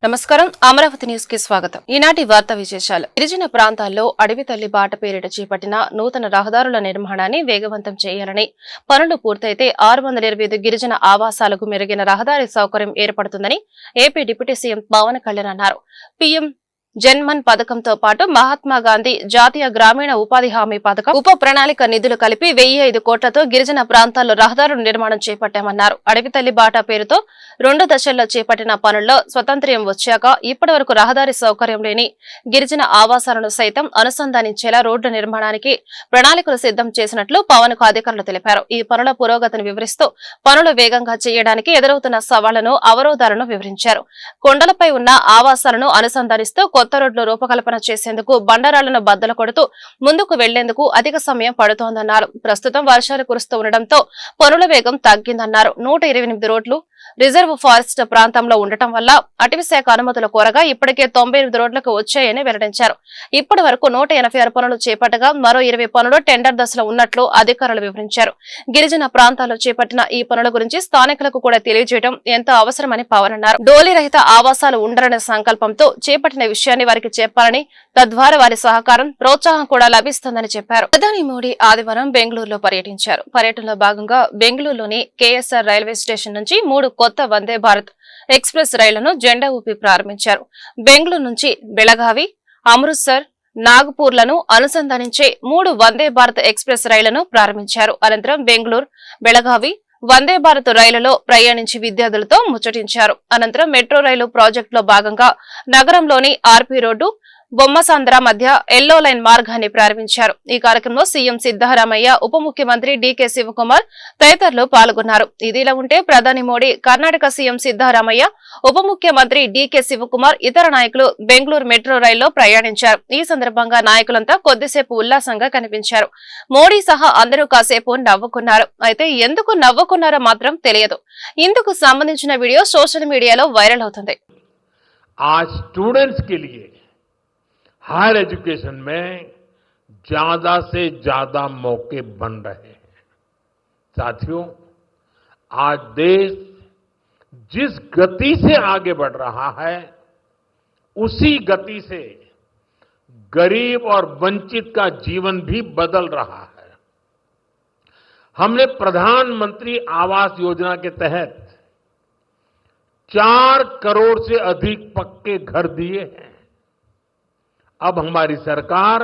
నమస్కారం అమరావతి న్యూస్ కి స్వాగతం. ఈనాటి వార్తా విశేషాలు. గిరిజన ప్రాంతాల్లో అడవి తల్లి బాట పేరిట చేపట్టిన నూతన రహదారుల నిర్మాణాన్ని వేగవంతం చేయాలని, పనులు పూర్తయితే 625 గిరిజన ఆవాసాలకు మెరుగైన రహదారి సౌకర్యం ఏర్పడుతుందని AP deputy CM Pawan Kalyan అన్నారు. పీఎం జన్మన్ పథకంతో పాటు మహాత్మా గాంధీ జాతీయ గ్రామీణ ఉపాధి హామీ పథకం ఉప ప్రణాళిక నిధులు కలిపి 1005 కోట్లతో గిరిజన ప్రాంతాల్లో రహదారుల నిర్మాణం చేపట్టామన్నారు. అడవి తల్లి బాట పేరుతో 2 దశల్లో చేపట్టిన పనుల్లో స్వతంత్ర్యం వచ్చాక ఇప్పటి వరకు రహదారి సౌకర్యం లేని గిరిజన ఆవాసాలను సైతం అనుసంధానించేలా రోడ్డు నిర్మాణానికి ప్రణాళికలు సిద్ధం చేసినట్లు పవన్ కు అధికారులు తెలిపారు. ఈ పనుల పురోగతిని వివరిస్తూ పనులు వేగంగా చేయడానికి ఎదురవుతున్న సవాళ్లను, అవరోధాలను వివరించారు. కొండలపై ఉన్న ఆవాసాలను అనుసంధానిస్తూ కొత్త రోడ్లు రూపకల్పన చేసేందుకు బండరాళ్లను బద్దలు కొడుతూ ముందుకు వెళ్లేందుకు అధిక సమయం పడుతోందన్నారు. ప్రస్తుతం వర్షాలు కురుస్తూ ఉండటంతో పనుల వేగం తగ్గిందన్నారు. 128 రోడ్లు రిజర్వ్ ఫారెస్ట్ ప్రాంతంలో ఉండటం వల్ల అటవీ శాఖ అనుమతులు కోరగా ఇప్పటికే 98 రోడ్లకు వచ్చాయని వెల్లడించారు. ఇప్పటి వరకు 186 పనులు చేపట్టగా మరో 20 పనులు టెండర్ దశలో ఉన్నట్లు అధికారులు వివరించారు. గిరిజన ప్రాంతాల్లో చేపట్టిన ఈ పనుల గురించి స్థానికులకు కూడా తెలియజేయడం ఎంతో అవసరమని పవన్ అన్నారు. డోలీ రహిత ఆవాసాలు ఉండాలనే సంకల్పంతో చేపట్టిన విషయాన్ని వారికి చెప్పాలని, తద్వారా వారి సహకారం, ప్రోత్సాహం కూడా లభిస్తుందని చెప్పారు. ప్రధాని మోడీ ఆదివారం బెంగళూరులో పర్యటించారు. పర్యటనలో భాగంగా బెంగళూరులోని కేఎస్ఆర్ రైల్వే స్టేషన్ నుంచి 3 కొత్త వందే భారత్ ఎక్స్ప్రెస్ రైళ్లను జెండా ఊపి ప్రారంభించారు. బెంగళూరు నుంచి బెళగావి, అమృత్సర్, నాగపూర్లను అనుసంధానించే 3 వందే భారత్ ఎక్స్ప్రెస్ రైళ్లను ప్రారంభించారు. అనంతరం బెంగళూరు, బెళగావి వందే భారత్ రైలులో ప్రయాణించి విద్యార్థులతో ముచ్చటించారు. అనంతరం మెట్రో రైలు ప్రాజెక్టులో భాగంగా నగరంలోని ఆర్పీ రోడ్డు, బొమ్మసాంద్ర మధ్య ఎల్లో లైన్ మార్గాన్ని ప్రారంభించారు. ఈ కార్యక్రమంలో సీఎం సిద్దరామయ్య, ఉప ముఖ్యమంత్రి డీకే శివకుమార్ తదితరులు పాల్గొన్నారు. ఇదిలా ఉంటే ప్రధాని మోడీ, కర్ణాటక సీఎం సిద్దరామయ్య, ఉప ముఖ్యమంత్రి డీకే శివకుమార్, ఇతర నాయకులు బెంగళూరు మెట్రో రైల్లో ప్రయాణించారు. ఈ సందర్భంగా నాయకులంతా కొద్దిసేపు ఉల్లాసంగా కనిపించారు. మోడీ సహా అందరూ కాసేపు నవ్వుకున్నారు. అయితే ఎందుకు నవ్వుకున్నారో మాత్రం తెలియదు. ఇందుకు సంబంధించిన వీడియో సోషల్ మీడియాలో వైరల్ అవుతుంది. हायर एजुकेशन में ज्यादा से ज्यादा मौके बन रहे हैं। साथियों, आज देश जिस गति से आगे बढ़ रहा है, उसी गति से गरीब और वंचित का जीवन भी बदल रहा है। हमने प्रधानमंत्री आवास योजना के तहत 4 करोड़ से अधिक पक्के घर दिए हैं। अब हमारी सरकार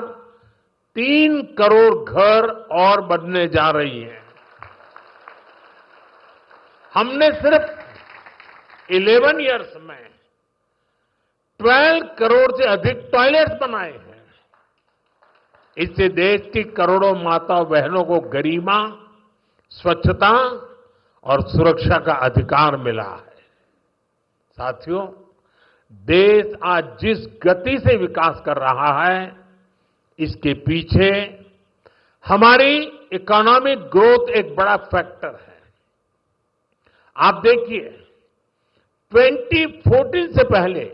3 करोड़ घर और बनने जा रही है। हमने सिर्फ 11 इयर्स में 12 करोड़ से अधिक टॉयलेट्स बनाए हैं। इससे देश की करोड़ों माता बहनों को गरिमा, स्वच्छता और सुरक्षा का अधिकार मिला है। साथियों, देश आज जिस गति से विकास कर रहा है, इसके पीछे हमारी इकोनॉमिक ग्रोथ एक बड़ा फैक्टर है। आप देखिए, 2014 से पहले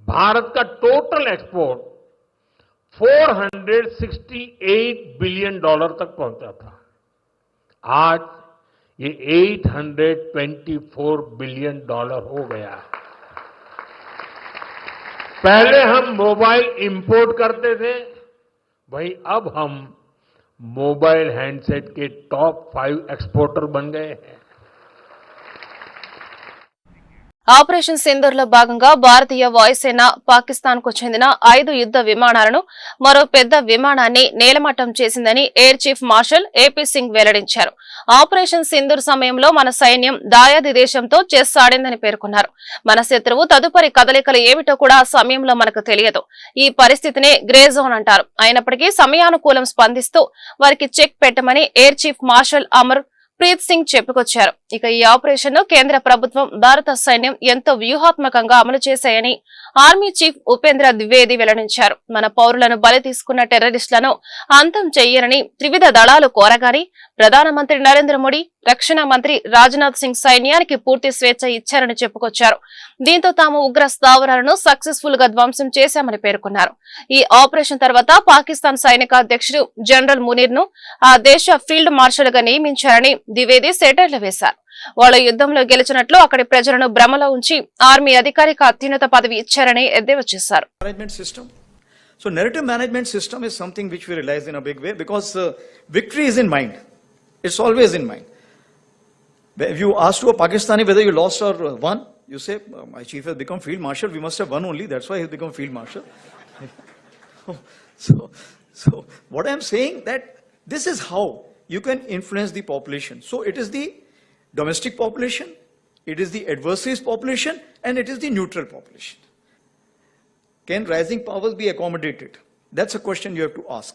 भारत का टोटल एक्सपोर्ट $468 बिलियन तक पहुंचा था। आज ये $824 बिलियन हो गया है। पहले हम मोबाइल इंपोर्ट करते थे, वहीं अब हम मोबाइल हैंडसेट के टॉप 5 एक्सपोर्टर बन गए हैं। ఆపరేషన్ సింధూర్ లో భాగంగా భారతీయ వాయుసేన పాకిస్తాన్ కు చెందిన 5 యుద్ధ విమానాలను, మరో పెద్ద విమానాన్ని నేలమట్టం చేసిందని air chief marshal AP Singh వెల్లడించారు. ఆపరేషన్ సింధూర్ సమయంలో మన సైన్యం దాయాది దేశంతో చెస్ ఆడిందని పేర్కొన్నారు. మన శత్రువు తదుపరి కదలికలు ఏమిటో కూడా ఆ సమయంలో మనకు తెలియదు. ఈ పరిస్థితినే గ్రే జోన్ అంటారు. అయినప్పటికీ సమయానుకూలం స్పందిస్తూ వారికి చెక్ పెట్టమని air chief marshal Amar Preet Singh చెప్పుకొచ్చారు. ఇక ఈ ఆపరేషన్ ను కేంద్ర ప్రభుత్వం, భారత సైన్యం ఎంతో వ్యూహాత్మకంగా అమలు చేశాయని ఆర్మీ చీఫ్ ఉపేంద్ర ద్వివేది వెల్లడించారు. మన పౌరులను బలి తీసుకున్న టెర్రరిస్టులను అంతం చెయ్యరని త్రివిధ దళాలు కోరగాని ప్రధానమంత్రి నరేంద్ర మోడీ, రక్షణ మంత్రి రాజ్నాథ్ సింగ్ సైన్యానికి పూర్తి స్వేచ్ఛ ఇచ్చారని చెప్పుకొచ్చారు. దీంతో తాము ఉగ్ర స్థావరాలను సక్సెస్ఫుల్ గా ధ్వంసం చేశామని పేర్కొన్నారు. ఈ ఆపరేషన్ తర్వాత పాకిస్తాన్ సైనిక అధ్యక్షుడు జనరల్ మునీర్ ను ఆ దేశ ఫీల్డ్ మార్షల్ గా నియమించారని ద్వివేది సెటైర్లు వేశారు. వాళ్ళ యుద్ధంలో గెలిచినట్లు అక్కడి ప్రజలను భ్రమలో ఉంచి ఆర్మీ అధికారికి అత్యున్నత పదవి ఇచ్చారని ఎద్దేవా చేశారు. So narrative management system is something which we realize in a big way because victory is in mind. It's always in mind. If you ask to a Pakistani whether you lost or won, you say, my chief has become field marshal, we must have won only, that's why he's become field marshal. So what I'm saying that this is how you can influence the population. So it is the domestic population, it is the adversaries population, and it is the neutral population. Can rising powers be accommodated? That's a question you have to ask,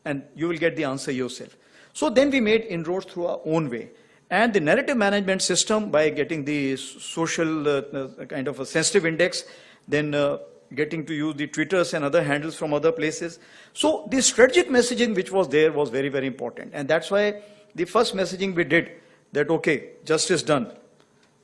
and you will get the answer yourself. So then we made inroads through our own way. And the narrative management system, by getting the social kind of a sensitive index, then getting to use the Twitters and other handles from other places. So the strategic messaging which was there was very, very important. And that's why the first messaging we did, that okay, justice done,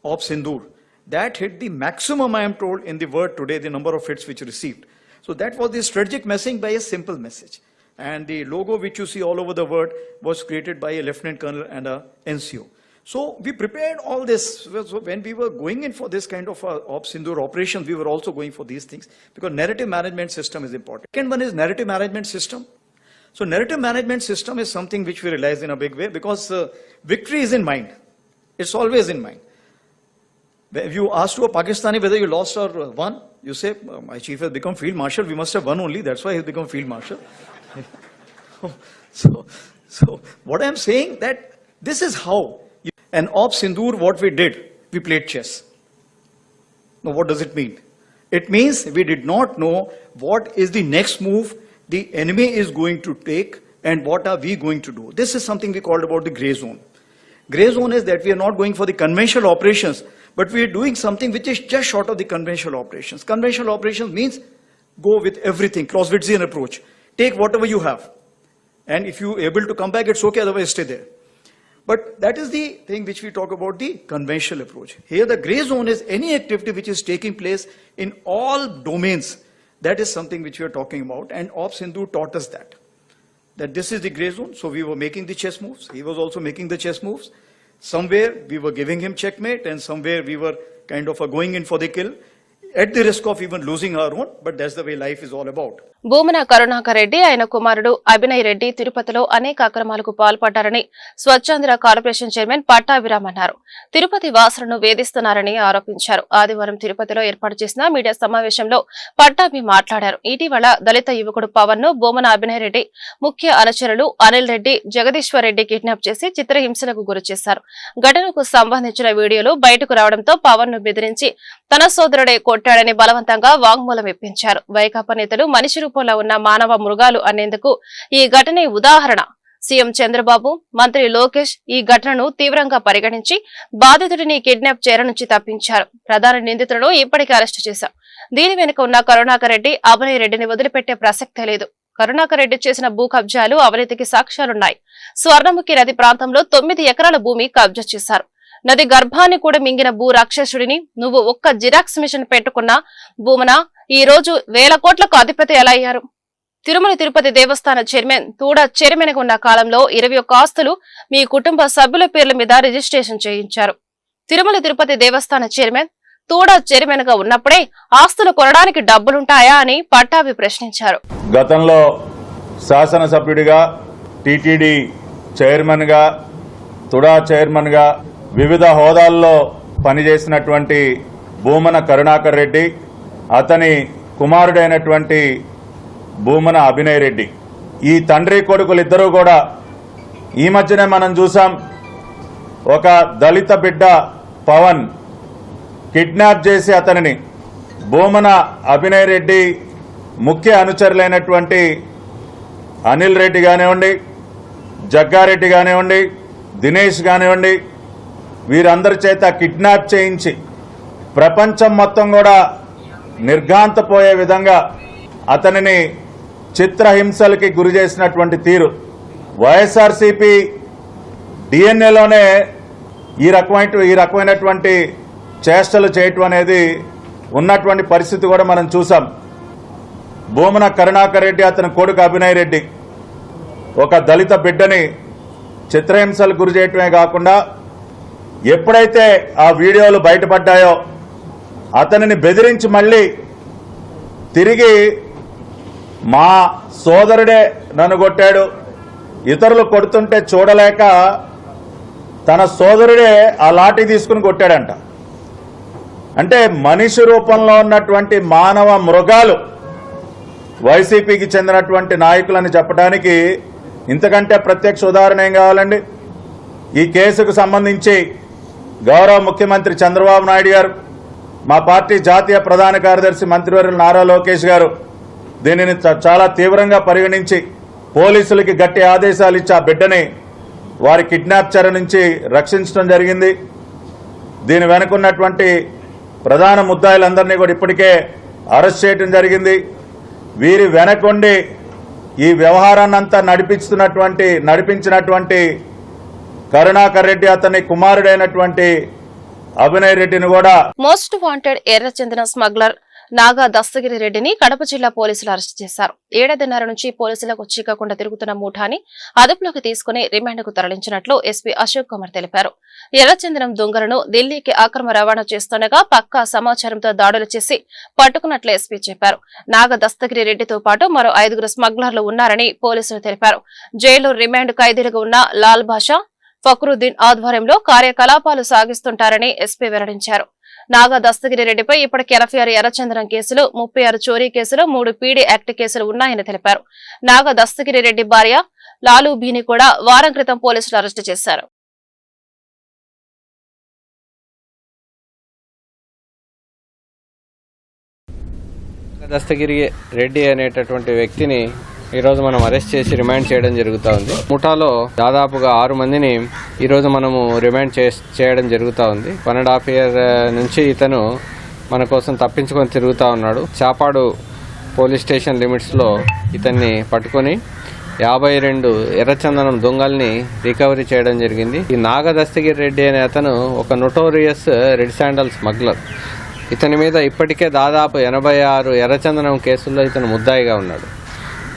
Op Sindoor, that hit the maximum, I am told, in the word today, the number of hits which received. So that was the strategic messaging by a simple message. And the logo which you see all over the world was created by a lieutenant colonel and a NCO. So we prepared all this. So when we were going in for this kind of Op Sindoor operations, we were also going for these things because narrative management system is important. Second one is narrative management system. So narrative management system is something which we realize in a big way because victory is in mind. It's always in mind. If you ask to a Pakistani whether you lost or won, you say, my chief has become field marshal, we must have won only, that's why he's become field marshal. So what I'm saying that this is how, and Op Sindoor, what we did, we played chess. Now what does it mean? It means we did not know what is the next move the enemy is going to take and what are we going to do. This is something we called about the grey zone. Grey zone is that we are not going for the conventional operations, but we are doing something which is just short of the conventional operations. Conventional operations means go with everything, Clausewitzian approach. Take whatever you have. And if you are able to come back, it's okay, otherwise stay there. But that is the thing which we talk about the conventional approach. Here the grey zone is any activity which is taking place in all domains. That is something which we are talking about. And Op Sindoor taught us that this is the grey zone. So we were making the chess moves. He was also making the chess moves. Somewhere we were giving him checkmate and somewhere we were kind of going in for the kill at the risk of even losing our own. But that's the way life is all about. Bhumana Karunakar Reddy ఆయన కుమారుడు అభినయ్ రెడ్డి తిరుపతిలో అనేక అక్రమాలకు పాల్పడ్డారని Swachhandhra corporation chairman Pattabhiram అన్నారు. తిరుపతి వాసులను వేధిస్తున్నారని ఆరోపించారు. ఆదివారం తిరుపతిలో ఏర్పాటు చేసిన మీడియా సమావేశంలో పట్టాభి మాట్లాడారు. ఇటీవల దళిత యువకుడు పవన్ ను భూమన అభినయ్ రెడ్డి ముఖ్య అనుచరులు అనిల్ రెడ్డి, జగదీశ్వర్ రెడ్డి కిడ్నాప్ చేసి చిత్రహింసలకు గురిచేశారు. ఘటనకు సంబంధించిన వీడియోలు బయటకు రావడంతో పవన్ ను బెదిరించి తన సోదరుడే కొట్టాడని బలవంతంగా వాంగ్మూలం ఇప్పించారు. వైకాపా నేతలు మనిషి రూపంలో ఉన్న మానవ మృగాలు అనేందుకు ఈ ఘటనే ఉదాహరణ. సీఎం చంద్రబాబు, మంత్రి లోకేష్ ఈ ఘటనను తీవ్రంగా పరిగణించి బాధితుడిని కిడ్నాప్ చేయడం నుంచి తప్పించారు. ప్రధాన నిందితులను ఇప్పటికే అరెస్టు చేశారు. దీని వెనుక ఉన్న కరుణాకర్ రెడ్డి, అభినయ్ రెడ్డిని వదిలిపెట్టే ప్రసక్తే లేదు. కరుణాకర్ రెడ్డి చేసిన భూ కబ్జాలు, అవినీతికి సాక్ష్యాలున్నాయి. స్వర్ణముఖి నది ప్రాంతంలో 9 ఎకరాల భూమి కబ్జా చేశారు. నది గర్భాన్ని కూడా మింగిన భూ రాక్షసుడిని నువ్వు ఒక్క జిరాక్స్ మిషన్ పెట్టుకున్న భూమన ఈ రోజు వేల కోట్లకు అధిపతి ఎలా అయ్యారు? తిరుమల తిరుపతి దేవస్థాన చైర్మన్ తూడా చైర్మన్ గా ఉన్న కాలంలో 21 ఆస్తులు మీ కుటుంబ సభ్యుల పేర్ల మీద రిజిస్ట్రేషన్ చేయించారు. తిరుమల తిరుపతి దేవస్థాన చైర్మన్ తూడా చైర్మన్ గా ఉన్నప్పుడే ఆస్తులు కొనడానికి డబ్బులుంటాయా అని పట్టాభి ప్రశ్నించారు. గతంలో శాసనసభ్యుడిగా, టీటీడీ చైర్మన్ గా, తుడా చైర్మన్ గా వివిధ హోదాల్లో పనిచేసినటువంటి భూమన కరుణాకర్ రెడ్డి, అతని కుమారుడైనటువంటి భూమన అభినయ్ రెడ్డి, ఈ తండ్రి కొడుకులిద్దరూ కూడా ఈ మధ్యనే మనం చూసాం. ఒక దళిత బిడ్డ పవన్ కిడ్నాప్ చేసి అతనిని భూమన అభినయ్ రెడ్డి ముఖ్య అనుచరులైనటువంటి అనిల్ రెడ్డి కానివ్వండి, జగ్గారెడ్డి కానివ్వండి, దినేష్ కానివ్వండి, వీరందరి చేత కిడ్నాప్ చేయించి ప్రపంచం మొత్తం కూడా నిర్ఘాంతపోయే విధంగా అతనిని చిత్రహింసలకి గురి చేసినటువంటి తీరు, వైఎస్ఆర్సీపీ డిఎన్ఏలోనే ఈ రకమైనటువంటి చేష్టలు చేయటం అనేది ఉన్నటువంటి పరిస్థితి కూడా మనం చూసాం. భూమన కరుణాకర్ రెడ్డి, అతని కొడుకు అభినయ్ రెడ్డి ఒక దళిత బిడ్డని చిత్రహింసలు గురి చేయటమే కాకుండా ఎప్పుడైతే ఆ వీడియోలు బయటపడ్డాయో అతనిని బెదిరించి మళ్ళీ తిరిగి మా సోదరుడే నన్ను కొట్టాడు, ఇతరులు కొడుతుంటే చూడలేక తన సోదరుడే ఆ లాఠీ తీసుకుని కొట్టాడంట. అంటే మనిషి రూపంలో ఉన్నటువంటి మానవ మృగాలు వైసీపీకి చెందినటువంటి నాయకులని చెప్పడానికి ఇంతకంటే ప్రత్యక్ష ఉదాహరణ ఏం కావాలండి? ఈ కేసుకు సంబంధించి గౌరవ ముఖ్యమంత్రి చంద్రబాబు నాయుడు గారు, మా పార్టీ జాతీయ ప్రధాన కార్యదర్శి మంత్రివర్యులు నారా లోకేష్ గారు దీనిని చాలా తీవ్రంగా పరిగణించి పోలీసులకి గట్టి ఆదేశాలు ఇచ్చి ఆ బిడ్డని వారి కిడ్నాప్ చర్య నుంచి రక్షించడం జరిగింది. దీని వెనుకున్నటువంటి ప్రధాన ముద్దాయిలందరినీ కూడా ఇప్పటికే అరెస్ట్ చేయడం జరిగింది. వీరి వెనకుండి ఈ వ్యవహారాన్నంతా నడిపించినటువంటి కరుణాకర్ రెడ్డి అతని కుమారుడైనటువంటి అభినయ్ రెడ్డిని కూడా మోస్ట్ వాంటెడ్ ఎర్రచందనం స్మగ్లర్ నాగా దస్తగిరి రెడ్డిని కడప జిల్లా పోలీసులు అరెస్టు చేశారు. 7:30 నుంచి పోలీసులకు చిక్కకుండా తిరుగుతున్న ముఠాని అదుపులోకి తీసుకుని రిమాండ్కు తరలించినట్లు ఎస్పీ అశోక్ కుమార్ తెలిపారు. ఎర్రచందనం దొంగలను ఢిల్లీకి అక్రమ రవాణా చేస్తుండగా పక్కా సమాచారంతో దాడులు చేసి పట్టుకున్నట్లు ఎస్పీ చెప్పారు. నాగ దస్తగిరి రెడ్డితో పాటు మరో 5 స్మగ్లర్లు ఉన్నారని పోలీసులు తెలిపారు. జైలు రిమాండ్ ఖైదీలుగా ఉన్న లాల్ బాషా, ఫక్రుద్దీన్ ఆధ్వర్యంలో కార్యకలాపాలు సాగిస్తుంటారని ఎస్పీ వెల్లడించారు. నాగా దస్తగిరి రెడ్డిపై ఇప్పటికే 46 ఎర్రచందనం కేసులు, 36 చోరీ కేసులు, 3 పీడీ యాక్ట్ కేసులు ఉన్నాయని తెలిపారు. నాగా దస్తగిరి రెడ్డి భార్య లాలూ బీని కూడా వారం క్రితం పోలీసులు అరెస్టు చేశారు. దస్తగిరి రెడ్డి అనేటటువంటి వ్యక్తిని ఈరోజు మనం అరెస్ట్ చేసి రిమాండ్ చేయడం జరుగుతూ ఉంది. ముఠాలో దాదాపుగా 6 మందిని ఈరోజు మనము రిమాండ్ చేయడం జరుగుతూ ఉంది. 1.5 year నుంచి ఇతను మన కోసం తప్పించుకొని తిరుగుతూ ఉన్నాడు. చాపాడు పోలీస్ స్టేషన్ లిమిట్స్లో ఇతన్ని పట్టుకొని 52 ఎర్రచందనం దొంగల్ని రికవరీ చేయడం జరిగింది. ఈ నాగ దస్తగిరి రెడ్డి అనే అతను ఒక నోటోరియస్ రెడ్ శాండల్ స్మగ్లర్. ఇతని మీద ఇప్పటికే దాదాపు 86 ఎర్రచందనం కేసుల్లో ఇతను ముద్దాయిగా ఉన్నాడు.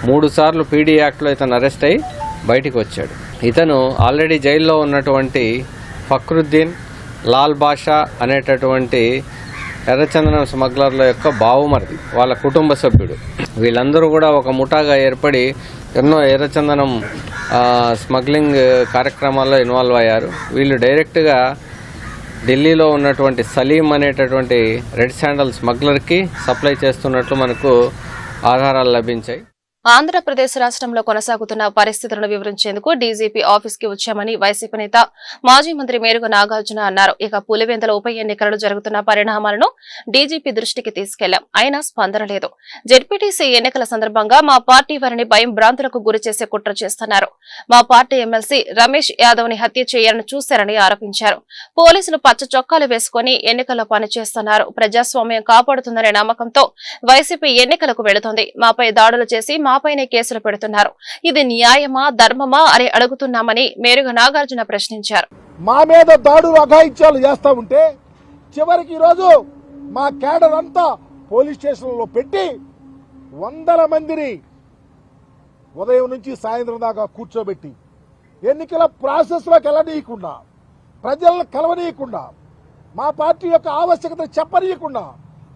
3 సార్లు పీడీ యాక్ట్లో ఇతను అరెస్ట్ అయి బయటికి వచ్చాడు. ఇతను ఆల్రెడీ జైల్లో ఉన్నటువంటి ఫక్రుద్దీన్, లాల్ బాషా అనేటటువంటి ఎర్రచందనం స్మగ్లర్ల యొక్క బావుమరిది, వాళ్ళ కుటుంబ సభ్యుడు. వీళ్ళందరూ కూడా ఒక ముఠాగా ఏర్పడి ఎన్నో ఎర్రచందనం స్మగ్లింగ్ కార్యక్రమాల్లో ఇన్వాల్వ్ అయ్యారు. వీళ్ళు డైరెక్ట్గా ఢిల్లీలో ఉన్నటువంటి సలీం అనేటటువంటి రెడ్ శాండల్ స్మగ్లర్కి సప్లై చేస్తున్నట్లు మనకు ఆధారాలు లభించాయి. ఆంధ్రప్రదేశ్ రాష్ట్రంలో కొనసాగుతున్న పరిస్థితులను వివరించేందుకు డీజీపీ ఆఫీస్ కి వచ్చామని వైసీపీ నేత మాజీ మంత్రి మేరుగ నాగార్జున అన్నారు. ఇక పులివెందుల ఉప ఎన్నికలు జరుగుతున్న పరిణామాలను డీజీపీ దృష్టికి తీసుకెళ్లాం, అయినా స్పందన లేదు. జెడ్పీటీసీ ఎన్నికల సందర్భంగా మా పార్టీ వారిని భయం భ్రాంతులకు గురి చేసే కుట్ర చేస్తున్నారు. మా పార్టీ ఎమ్మెల్సీ రమేష్ యాదవ్ ని హత్య చేయాలని చూశారని ఆరోపించారు. పోలీసులు పచ్చ చొక్కాలు వేసుకుని ఎన్నికల్లో పనిచేస్తున్నారు. ప్రజాస్వామ్యం కాపాడుతుందనే నమ్మకంతో వైసీపీ ఎన్నికలకు వెళుతోంది. మాపై దాడులు చేసి మాపైనే కేసులు పెడుతున్నారు. ఇది న్యాయమా, ధర్మమా అని అడుగుతున్నామని మేరుగ నాగార్జున ప్రశ్నించారు. మా మీద దాడులు అఘాయిత్యాలు చేస్తా ఉంటే చివరికి ఈరోజు మా కేడర్ అంతా పోలీస్ స్టేషన్లో పెట్టి 100 మందిని ఉదయం నుంచి సాయంత్రం దాకా కూర్చోబెట్టి ఎన్నికల ప్రాసెస్లోకి వెళ్ళనీయకుండా, ప్రజలను కలవనీయకుండా, మా పార్టీ యొక్క ఆవశ్యకత చెప్పనీయకుండా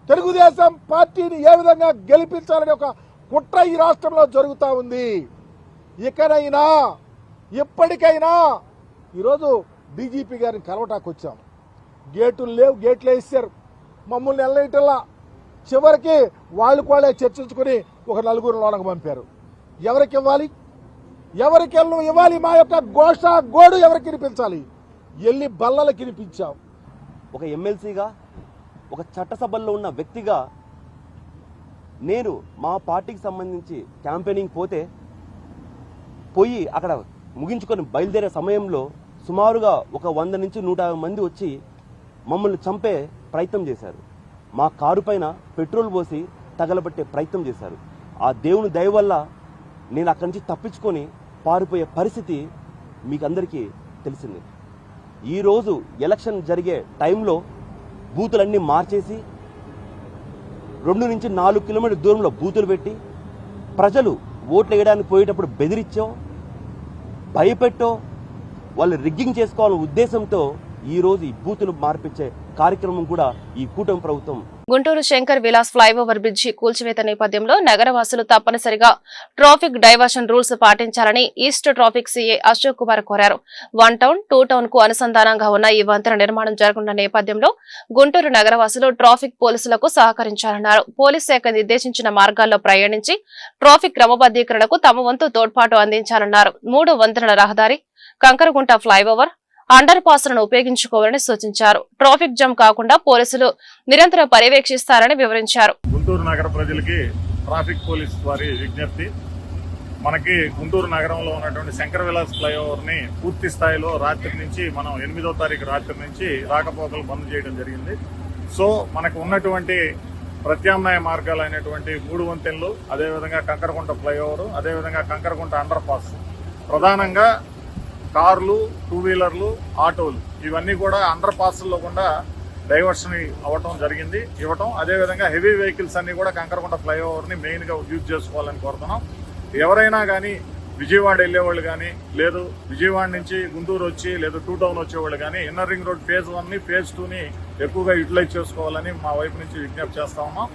తెలుగుదేశం పార్టీని ఏ విధంగా గెలిపించాలని ఒక కుట్ర ఈ రాష్ట్రంలో జరుగుతూ ఉంది. ఇకనైనా ఇప్పటికైనా ఈరోజు డీజీపీ గారిని కలవటానికి వచ్చాం. గేటులు లేవు, గేట్లు వేసారు, మమ్మల్ని వెళ్ళేటల్లా. చివరికి వాళ్ళే చర్చించుకుని ఒక 4 లోనకు పంపారు. ఎవరికి ఇవ్వాలి, ఎవరికి ఇవ్వాలి? మా యొక్క గోడు ఎవరికి వినిపించాలి? ఎల్లి బల్లలకి వినిపించాం. ఒక ఎమ్మెల్సీగా, ఒక చట్టసభల్లో ఉన్న వ్యక్తిగా నేను మా పార్టీకి సంబంధించి క్యాంపెయినింగ్ పోయి అక్కడ ముగించుకొని బయలుదేరే సమయంలో సుమారుగా ఒక 100 నుంచి 150 మంది వచ్చి మమ్మల్ని చంపే ప్రయత్నం చేశారు. మా కారు పైన పెట్రోల్ పోసి తగలబెట్టే ప్రయత్నం చేశారు. ఆ దేవుని దయ వల్ల నేను అక్కడి నుంచి తప్పించుకొని పారిపోయే పరిస్థితి మీకు అందరికీ తెలిసింది. ఈరోజు ఎలక్షన్ జరిగే టైంలో బూతులన్నీ మార్చేసి 2 నుంచి 4 కిలోమీటర్ల దూరంలో బూతులు పెట్టి ప్రజలు ఓట్లు వేయడానికి పోయేటప్పుడు బెదిరించో, భయపెట్టో వాళ్ళు రిగ్గింగ్ చేసుకోవాలనే ఉద్దేశంతో ఈ రోజు ఈ బూతులు మార్పించే కార్యక్రమం కూడా ఈ కూటమి ప్రభుత్వం. గుంటూరు శంకర్ విలాస్ ఫ్లైఓవర్ బ్రిడ్జి కూల్చివేత నేపథ్యంలో నగరవాసులు తప్పనిసరిగా ట్రాఫిక్ డైవర్షన్ రూల్స్ పాటించాలని east traffic CA Ashok Kumar కోరారు. 1 టౌన్ 2 టౌన్ కు అనుసంధానంగా ఉన్న ఈ వంతెన నిర్మాణం జరగనున్న నేపథ్యంలో గుంటూరు నగరవాసులు ట్రాఫిక్ పోలీసులకు సహకరించాలన్నారు. పోలీస్ శాఖ నిర్దేశించిన మార్గాల్లో ప్రయాణించి ట్రాఫిక్ క్రమబద్దీకరణకు తమ వంతు తోడ్పాటు అందించాలన్నారు. 3 వంతెనల రహదారి, కంకరగుంట ఫ్లైఓవర్, అండర్ పాస్లను ఉపయోగించుకోవాలని సూచించారు. ట్రాఫిక్ జామ్ కాకుండా పోలీసులు నిరంతరం పర్యవేక్షిస్తారని వివరించారు. గుంటూరు నగర ప్రజలకి ట్రాఫిక్ పోలీస్ వారి విజ్ఞప్తి, మనకి గుంటూరు నగరంలో ఉన్నటువంటి శంకర్ విలాస్ ఫ్లైఓవర్ ని పూర్తి స్థాయిలో రాత్రి నుంచి మనం 8వ తారీఖు రాత్రి నుంచి రాకపోకలు బంద్ చేయడం జరిగింది. సో మనకు ఉన్నటువంటి ప్రత్యామ్నాయ మార్గాలు అయినటువంటి 3 వంతెనలు, అదేవిధంగా కంకరగుంట ఫ్లైఓవర్, అదేవిధంగా కంకరగుంట అండర్ పాస్, ప్రధానంగా కార్లు, 2 వీలర్లు, ఆటోలు ఇవన్నీ కూడా అండర్ పాస్ల్లో కూడా డైవర్షన్ ఇవ్వటం. అదేవిధంగా హెవీ వెహికల్స్ అన్ని కూడా కంకరగుంట ఫ్లైఓవర్ని మెయిన్గా యూజ్ చేసుకోవాలని కోరుతున్నాం. ఎవరైనా కానీ విజయవాడ వెళ్ళేవాళ్ళు కానీ, లేదు విజయవాడ నుంచి గుంటూరు వచ్చి, లేదు 2 టౌన్ వచ్చేవాళ్ళు కానీ ఇన్నర్ రింగ్ రోడ్ ఫేజ్ 1ని ఫేజ్ 2ని ఎక్కువగా యూటిలైజ్ చేసుకోవాలని మా వైపు నుంచి విజ్ఞప్తి చేస్తా ఉన్నాం.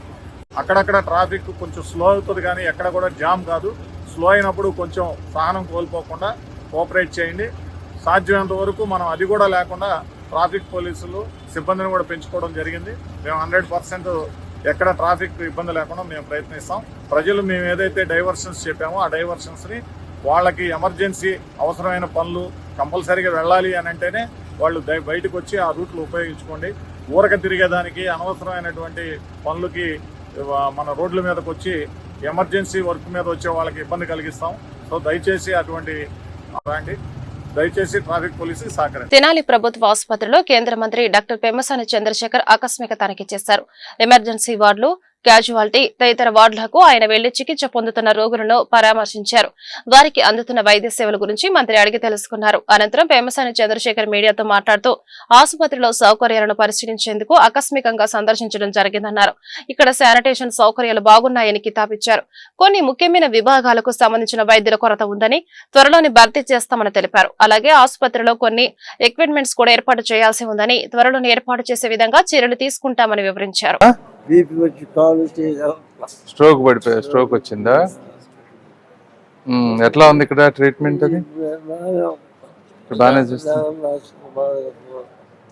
అక్కడక్కడ ట్రాఫిక్ కొంచెం స్లో అవుతుంది కానీ ఎక్కడ కూడా జామ్ కాదు. స్లో అయినప్పుడు కొంచెం సహనం కోల్పోకుండా కోఆపరేట్ చేయండి. సాధ్యమైనంత వరకు మనం అది కూడా లేకుండా ట్రాఫిక్ పోలీసులు సిబ్బందిని కూడా పెంచుకోవడం జరిగింది. మేము 100% ఎక్కడ ట్రాఫిక్ ఇబ్బంది లేకుండా మేము ప్రయత్నిస్తాం. ప్రజలు మేము ఏదైతే డైవర్షన్స్ చెప్పామో ఆ డైవర్షన్స్ని వాళ్ళకి ఎమర్జెన్సీ అవసరమైన పనులు కంపల్సరీగా వెళ్ళాలి అని అంటేనే వాళ్ళు బయటకు వచ్చి ఆ రూట్లు ఉపయోగించుకోండి. ఊరక తిరిగేదానికి అనవసరమైనటువంటి పనులకి మన రోడ్ల మీదకి వచ్చి ఎమర్జెన్సీ వర్క్ మీద వచ్చే వాళ్ళకి ఇబ్బంది కలిగిస్తాం. సో దయచేసి అటువంటి దయచేసి ట్రాఫిక్ పోలీసు సహకరించారు. తెనాలి ప్రభుత్వ ఆసుపత్రిలో కేంద్ర మంత్రి డాక్టర్ పెమ్మసాని చంద్రశేఖర్ ఆకస్మిక తనిఖీ చేశారు. ఎమర్జెన్సీ వార్డులు, క్యాజువాలిటీ తదితర వార్డులకు ఆయన వెళ్లి చికిత్స పొందుతున్న రోగులను పరామర్శించారు. వారికి అందుతున్న వైద్య సేవల గురించి మంత్రి అడిగి తెలుసుకున్నారు. అనంతరం పెమ్మసాని చంద్రశేఖర్ మీడియాతో మాట్లాడుతూ ఆసుపత్రిలో సౌకర్యాలను పరిశీలించేందుకు ఆకస్మికంగా సందర్శించడం జరిగిందన్నారు. ఇక్కడ శానిటేషన్ సౌకర్యాలు బాగున్నాయని కితాబిచ్చారు. కొన్ని ముఖ్యమైన విభాగాలకు సంబంధించిన వైద్యుల కొరత ఉందని, త్వరలోనే భర్తీ చేస్తామని తెలిపారు. అలాగే ఆసుపత్రిలో కొన్ని ఎక్విప్మెంట్స్ కూడా ఏర్పాటు చేయాల్సి ఉందని, త్వరలోనే ఏర్పాటు చేసే విధంగా చర్యలు తీసుకుంటామని వివరించారు. స్ట్రోక్ వచ్చిందా? ఎట్లా ఉంది ఇక్కడ ట్రీట్మెంట్? అది బాగానే చూస్తా.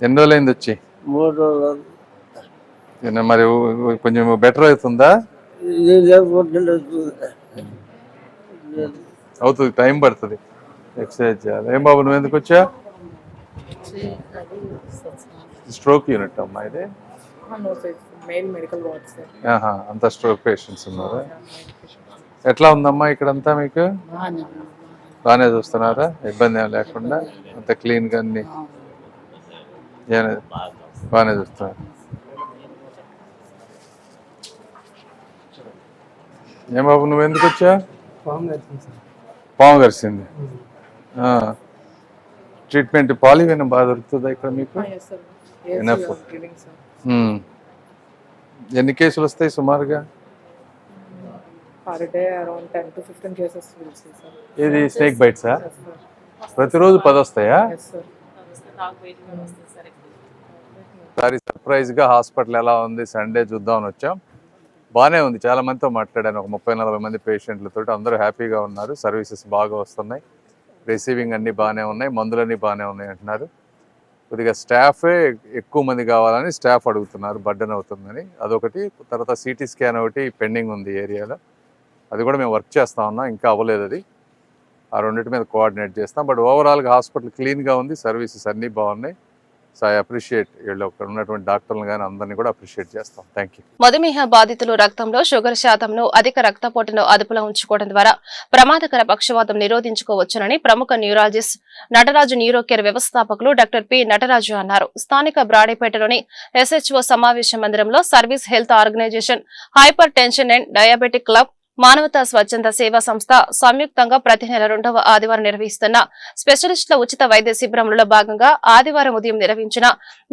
ఎన్ని రోజులైంది వచ్చి? 3 రోజులు. మరి కొంచెం బెటర్ అవుతుందా? అవుతుంది, టైం పడుతుంది. ఎక్సర్సైజ్ చేయాలి. ఏం బాబు నువ్వు ఎందుకు వచ్చా? స్ట్రోక్ యూనిట్ అమ్మా ఇది. అంతా స్ట్రోక్ పేషెంట్స్ ఉన్నారా? ఎట్లా ఉందమ్మా ఇక్కడంతా మీకు? బాగానే చూస్తున్నారా? ఇబ్బంది ఏం లేకుండా అంత క్లీన్గా అన్ని బాగానే చూస్తున్నారు. ఏం బాబు నువ్వు ఎందుకు వచ్చా? పాము కరిసింది. ట్రీట్మెంట్ పాలివెన్ బాగా దొరుకుతుందా ఇక్కడ మీకు? ఎనఫ్. ఎన్ని కేసులు వస్తాయి సుమారుగా? ఇది స్నేక్ బైట్సా? ప్రతిరోజు 10 వస్తాయా? సారీ, సర్ప్రైజ్ గా హాస్పిటల్ ఎలా ఉంది సండే చూద్దామని వచ్చాం. బాగానే ఉంది. చాలా మందితో మాట్లాడాను, ఒక 30-40 మంది పేషెంట్లతో. అందరూ హ్యాపీగా ఉన్నారు. సర్వీసెస్ బాగా వస్తున్నాయి, రిసీవింగ్ అన్ని బాగానే ఉన్నాయి, మందులన్నీ బాగానే ఉన్నాయి అంటున్నారు. కొద్దిగా స్టాఫే ఎక్కువ మంది కావాలని స్టాఫ్ అడుగుతున్నారు, బర్డెన్ అవుతుందని. అదొకటి. తర్వాత సిటీ స్కాన్ ఒకటి పెండింగ్ ఉంది ఏరియాలో, అది కూడా మేము వర్క్ చేస్తా ఉన్నాం, ఇంకా అవ్వలేదు అది. ఆ రెండింటి మీద కోఆర్డినేట్ చేస్తాం. బట్ ఓవరాల్గా హాస్పిటల్ క్లీన్గా ఉంది, సర్వీసెస్ అన్నీ బాగున్నాయి. సో ఐ అప్రిషియేట్ వీళ్ళు అక్కడ ఉన్నటువంటి డాక్టర్లు కానీ అందరినీ కూడా అప్రిషియేట్ చేస్తాం. Thank you. మధుమేహ బాధితులు రక్తంలో షుగర్ శాతంను, అధిక రక్తపోటును అదుపులో ఉంచుకోవడం ద్వారా ప్రమాదకర పక్షవాతం నిరోధించుకోవచ్చునని ప్రముఖ న్యూరాలజిస్ట్ నటరాజు న్యూరోకేర్ వ్యవస్థాపకులు డాక్టర్ పి నటరాజు అన్నారు. స్థానిక బ్రాడీపేటలోని SHO సమావేశ మందిరంలో service health organisation, hypertension and diabetic club మానవతా స్వచ్ఛంద సేవా సంస్థ సంయుక్తంగా ప్రతి నెల 2వ ఆదివారం నిర్వహిస్తున్న స్పెషలిస్టుల ఉచిత వైద్య శిబిరంలో భాగంగా ఆదివారం ఉదయం నిర్వహించిన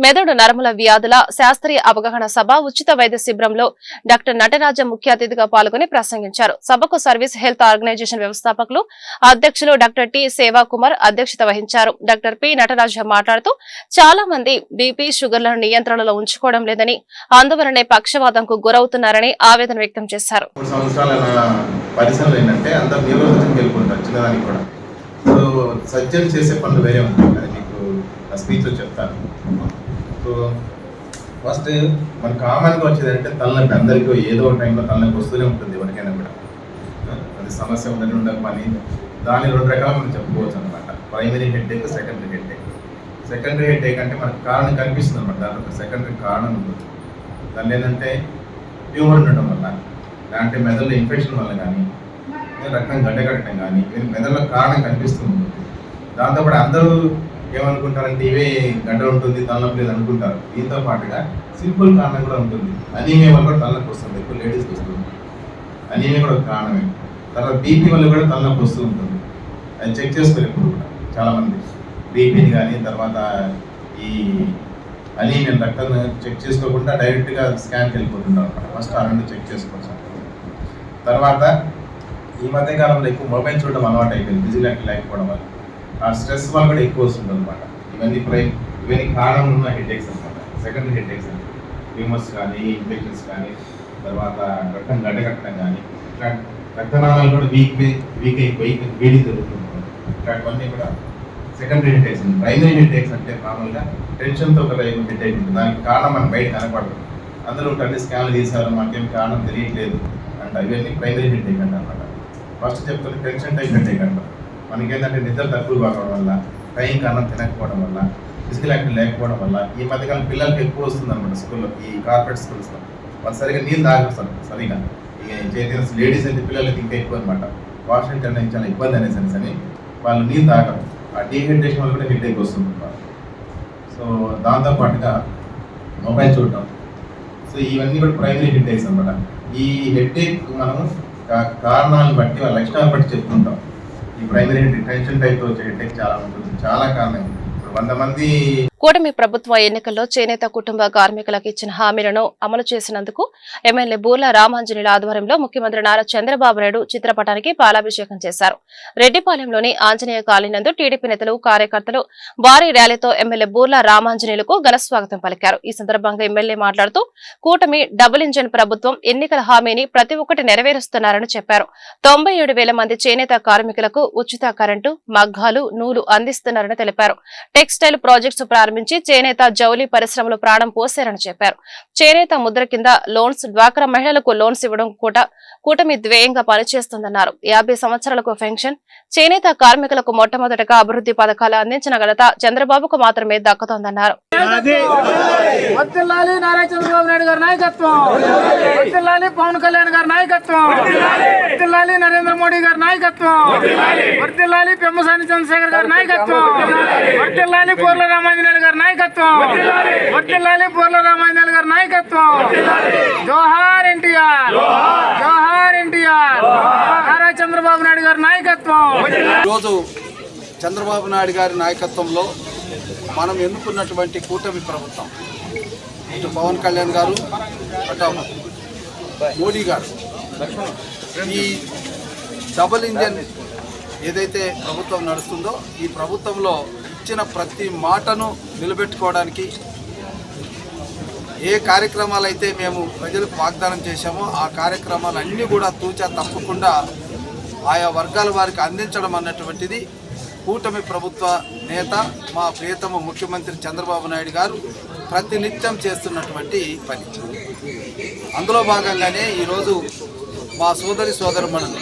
మెదడు నరముల వ్యాధుల శాస్త్రీయ అవగాహన సభ ఉచిత వైద్య శిబిరంలో డాక్టర్ నటరాజ ముఖ్య అతిథిగా పాల్గొని ప్రసంగించారు. సభకు సర్వీస్ హెల్త్ ఆర్గనైజేషన్ వ్యవస్థాపకులు అధ్యక్షులు డాక్టర్ టి సేవా కుమార్ అధ్యక్షత వహించారు. డాక్టర్ పి నటరాజ మాట్లాడుతూ చాలా మంది బీపీ షుగర్లను నియంత్రణలో ఉంచుకోవడం లేదని, అందువలనే పక్షవాతంకు గురవుతున్నారని ఆవేదన వ్యక్తం చేశారు. పరిశ్రమలు ఏంటంటే అందరూ న్యూరోసర్జన్కి వెళ్ళిపోతారు చిన్నదానికి కూడా. సో సర్జరీ చేసే పనులు వేరే ఉంటాయి, అది మీకు ఆ స్పీచ్లో చెప్తాను. సో ఫస్ట్ మన కామన్గా వచ్చేదంటే తలనొప్పి. అందరికీ ఏదో ఒక టైంలో తలనొప్పి వస్తూనే ఉంటుంది ఎవరికైనా కూడా. అది సమస్య ఉందని ఉండక పని దాని 2 రకాలు మనం చెప్పుకోవచ్చు అనమాట. Primary headache, secondary headache. Secondary headache అంటే మనకు కారణం కనిపిస్తుంది అనమాట. దాంట్లో ఒక సెకండరీ కారణం ఉంటుంది. దాన్ని ఏంటంటే ట్యూమర్ ఉండడం వల్ల, లేదంటే మెదడులో ఇన్ఫెక్షన్ వల్ల కానీ, రక్తం గడ్డకట్టడం కానీ, మెదడులో కారణం కనిపిస్తుంది. దాంతోపాటు అందరూ ఏమనుకుంటారంటే ఇవే గడ్డ ఉంటుంది, తలనొప్పి లేదు అనుకుంటారు. దీంతో పాటుగా సింపుల్ కారణం కూడా ఉంటుంది. అనీమియా వల్ల కూడా తలనొప్పి వస్తుంది, ఎక్కువ లేడీస్కి వస్తుంది. అనీమియా కూడా ఒక కారణమే. తర్వాత బీపీ వల్ల కూడా తలనొప్పి వస్తూ ఉంటుంది. అది చెక్ చేసుకోరు ఎప్పుడు కూడా చాలామంది. బీపీని కానీ, తర్వాత ఈ అనీమియా రక్తం చెక్ చేసుకోకుండా డైరెక్ట్గా స్కాన్కి వెళ్ళిపోతుంటారు అనమాట. ఫస్ట్ ఆ 2 చెక్ చేసుకోవచ్చు. తర్వాత ఈ మధ్యకాలంలో ఎక్కువ మొబైల్ చూడడం అలవాటు అయిపోయింది, బిజీ లేకపోవడం వల్ల. ఆ స్ట్రెస్ వల్ల కూడా ఎక్కువ వస్తుంది అనమాట. ఇవన్నీ కారణం ఉన్న హెడ్ఏక్స్ అనమాట. సెకండరీ హెడ్ఏక్స్ అంటే ట్యూమర్స్ కానీ, ఇన్ఫెక్షన్స్ కానీ, తర్వాత రక్తం గడ్డకట్టడం కానీ, ఇట్లా రక్తనాళాలు కూడా వీక్ అయిపోయి వేడి జరుగుతుంది. ఇట్లాంటివన్నీ కూడా సెకండరీ హెడ్ఏక్స్. ప్రైమరీ హెడ్ఏక్స్ అంటే మామూలుగా టెన్షన్తో ఒక హెడ్ఏక్ ఉంటుంది. దానికి కారణం మనకు బయట కనపడదు. అందరూ ఉంటుంది స్కాన్లు తీశారు, మాకేం కారణం తెలియట్లేదు అంట. ఇవన్నీ ప్రైమరీ హెడ్ఏక్ అంట అనమాట. ఫస్ట్ చెప్తుంది టెన్షన్ టైప్ హెడ్ఏక్ అంటారు. మనకేంటంటే నిద్ర తక్కువ కావడం వల్ల, టైంకి అన్నం తినకపోవడం వల్ల, ఫిజికల్ యాక్టివ్ లేకపోవడం వల్ల. ఈ మధ్యకాలం పిల్లలకి ఎక్కువ వస్తుంది అనమాట స్కూల్లో, ఈ కార్పొరేట్ స్కూల్స్లో. వాళ్ళు సరిగా నీళ్ళు తాగేస్తారు సరిగా. ఇక లేడీస్ అయితే పిల్లలకి ఇంకా ఎక్కువ అనమాట. వాష్రూమ్ చేయడానికి చాలా ఇబ్బంది అనేసి అని వాళ్ళు నీళ్ళు తాగడం. ఆ డీహైడ్రేషన్ వల్ల కూడా హెడ్ఏక్ వస్తుంది. సో దాంతోపాటుగా మొబైల్ చూడటం. సో ఇవన్నీ కూడా ప్రైమరీ హెడ్ఏక్స్ అనమాట. ఈ హెడ్ఏక్ మనము కారణాలను బట్టి, వాళ్ళ లక్షణాలను బట్టి చెప్పుకుంటాం. ఈ ప్రైమరీ హెడ్ఏక్ టెన్షన్ టైప్తో వచ్చే హెడ్ఏక్ చాలా ఉంటుంది. చాలా కారణం. ఇప్పుడు 100 మంది కూటమి ప్రభుత్వ ఎన్నికల్లో చేనేత కుటుంబ కార్మికులకు ఇచ్చిన హామీలను అమలు చేసినందుకు ఎమ్మెల్యే బూర్ల రామాంజనేయుల ఆధ్వర్యంలో ముఖ్యమంత్రి నారా చంద్రబాబు నాయుడు చిత్రపటానికి పాలాభిషేకం చేశారు. రెడ్డిపాలెంలోని ఆంజనేయ కాలనీ నందు టీడీపీ నేతలు, కార్యకర్తలు భారీ ర్యాలీతో ఎమ్మెల్యే బూర్ల రామాంజనేయులకు ఘనస్వాగతం పలికారు. ఈ సందర్భంగా ఎమ్మెల్యే మాట్లాడుతూ కూటమి డబుల్ ఇంజన్ ప్రభుత్వం ఎన్నికల హామీని ప్రతి ఒక్కటి నెరవేరుస్తున్నారని చెప్పారు. 97,000 మంది చేనేత కార్మికులకు ఉచిత కరెంటు, మగ్గాలు, నూలు అందిస్తున్నారని తెలిపారు. టెక్స్టైల్ ప్రాజెక్ట్స్ ప్రారంభించి చేనేత జౌలి పరిశ్రమలో ప్రాణం పోశారని చెప్పారు. చేనేత ముద్ర కింద లోన్స్, డ్వాక్రా మహిళలకు లోన్స్ ఇవ్వడం కూటమి ధ్యేయంగా పనిచేస్తుందన్నారు. 50 సంవత్సరాలకు పెన్షన్, చేనేత కార్మికులకు మొట్టమొదటగా అభివృద్ధి పథకాలు అందించిన ఘనత చంద్రబాబుకు మాత్రమే దక్కుతోందన్నారు. వర్ధిల్లాలి నారా చంద్రబాబు నాయుడు గారి నాయకత్వం, వర్ధిల్లాలి పవన్ కళ్యాణ్ గారి నాయకత్వం, వర్ధిల్లాలి నరేంద్ర మోడీ గారి నాయకత్వం, వర్ధిల్లాలి పెమ్మసాని చంద్రశేఖర్ గారి నాయకత్వం, వర్ధిల్లాలి బూర్ల రామాంజనేయులు గారి నాయకత్వం, వర్ధిల్లాలి బూర్ల రామాంజనేయులు గారి నాయకత్వం. జోహార్ ఎన్టీఆర్, జోహార్ ఎన్టీఆర్, నారా చంద్రబాబు నాయుడు గారి నాయకత్వం. ఈరోజు చంద్రబాబు నాయుడు గారి నాయకత్వంలో మనం ఎన్నుకున్నటువంటి కూటమి ప్రభుత్వం, ఇటు పవన్ కళ్యాణ్ గారు, అటు మోడీ గారు, ఈ డబుల్ ఇంజన్ ఏదైతే ప్రభుత్వం నడుస్తుందో ఈ ప్రభుత్వంలో ఇచ్చిన ప్రతి మాటను నిలబెట్టుకోవడానికి ఏ కార్యక్రమాలు అయితే మేము ప్రజలకు వాగ్దానం చేశామో ఆ కార్యక్రమాలన్నీ కూడా తూచా తప్పకుండా ఆయా వర్గాల వారికి అందించడం అన్నటువంటిది కూటమి ప్రభుత్వ నేత మా ప్రియతమ ముఖ్యమంత్రి చంద్రబాబు నాయుడు గారు ప్రతినిత్యం చేస్తున్నటువంటి పని. అందులో భాగంగానే ఈరోజు మా సోదరుమణులు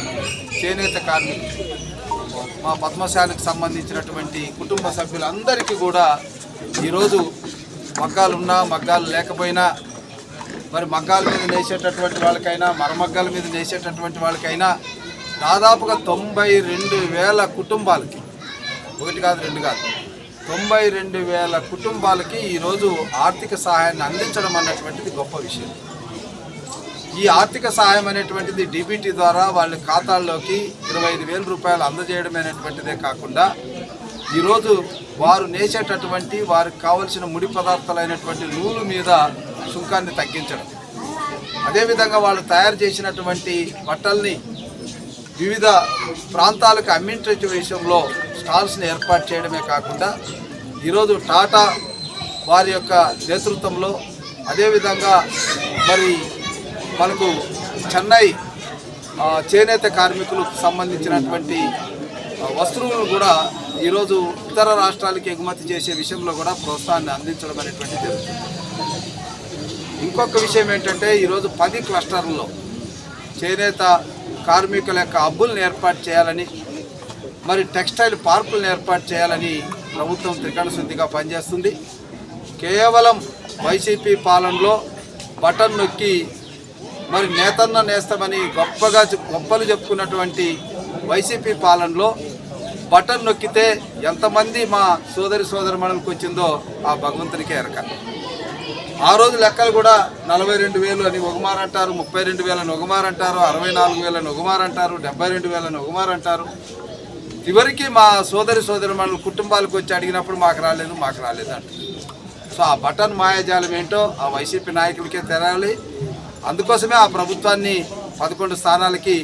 చేనేత కార్మికులు, మా పద్మశాలికి సంబంధించినటువంటి కుటుంబ సభ్యులందరికీ కూడా ఈరోజు మగ్గాలున్నా మగ్గాలు లేకపోయినా, మరి మగ్గాల మీద నేసేటటువంటి వాళ్ళకైనా, మరమగ్గాల మీద నేసేటటువంటి వాళ్ళకైనా దాదాపుగా 92,000 కుటుంబాలకి, ఒకటి కాదు రెండు కాదు, 92,000 కుటుంబాలకి ఈరోజు ఆర్థిక సహాయాన్ని అందించడం అన్నటువంటిది గొప్ప విషయం. ఈ ఆర్థిక సహాయం అనేటువంటిది డీబీటీ ద్వారా వాళ్ళ ఖాతాల్లోకి 25,000 రూపాయలు అందజేయడం అనేటువంటిదే కాకుండా ఈరోజు వారు నేసేటటువంటి వారికి కావలసిన ముడి పదార్థాలైనటువంటి నూలు మీద సుంకాన్ని తగ్గించడం, అదేవిధంగా వాళ్ళు తయారు చేసినటువంటి బట్టల్ని వివిధ ప్రాంతాలకు అమ్మించే విషయంలో స్టాల్స్ని ఏర్పాటు చేయడమే కాకుండా ఈరోజు టాటా వారి యొక్క నేతృత్వంలో, అదేవిధంగా మరి మనకు చెన్నై చేనేత కార్మికులకు సంబంధించినటువంటి వస్తువులను కూడా ఈరోజు ఇతర రాష్ట్రాలకి ఎగుమతి చేసే విషయంలో కూడా ప్రోత్సాహాన్ని అందించడం అనేటువంటి జరుగుతుంది. ఇంకొక విషయం ఏంటంటే ఈరోజు 10 క్లస్టర్లలో చేనేత కార్మికుల యొక్క హబ్బులను ఏర్పాటు చేయాలని, మరి టెక్స్టైల్ పార్కులను ఏర్పాటు చేయాలని ప్రభుత్వం త్రికరణ శుద్ధిగా పనిచేస్తుంది. కేవలం వైసీపీ పాలనలో బటన్ నొక్కి మరి నేతన్న నేస్తామని గొప్పలు చెప్పుకున్నటువంటి వైసీపీ పాలనలో బటన్ నొక్కితే ఎంతమంది మా సోదరిమణులకు వచ్చిందో ఆ భగవంతునికే ఎరక. ఆ రోజు లెక్కలు కూడా 42,000 అని ఒకమారంటారు, 32,000 అని ఒకమారంటారు, 64,000 అని ఒకమారంటారు, 72,000 అని ఒకమారంటారు. చివరికి మా సోదరిమణుల కుటుంబాలకు వచ్చి అడిగినప్పుడు మాకు రాలేదు అంటారు. సో ఆ బటన్ మాయాజాలం ఏంటో ఆ వైసీపీ నాయకులకే తెరాలి. అందుకోసమే ఆ ప్రభుత్వాన్ని 11 స్థానాలకి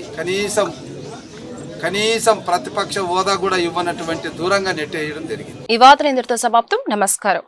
కనీసం ప్రతిపక్ష హోదా కూడా ఇవ్వనటువంటి దూరంగా నెట్టేయడం జరిగింది. ఈ వార్తలు ఇంతటితో సమాప్తం. నమస్కారం.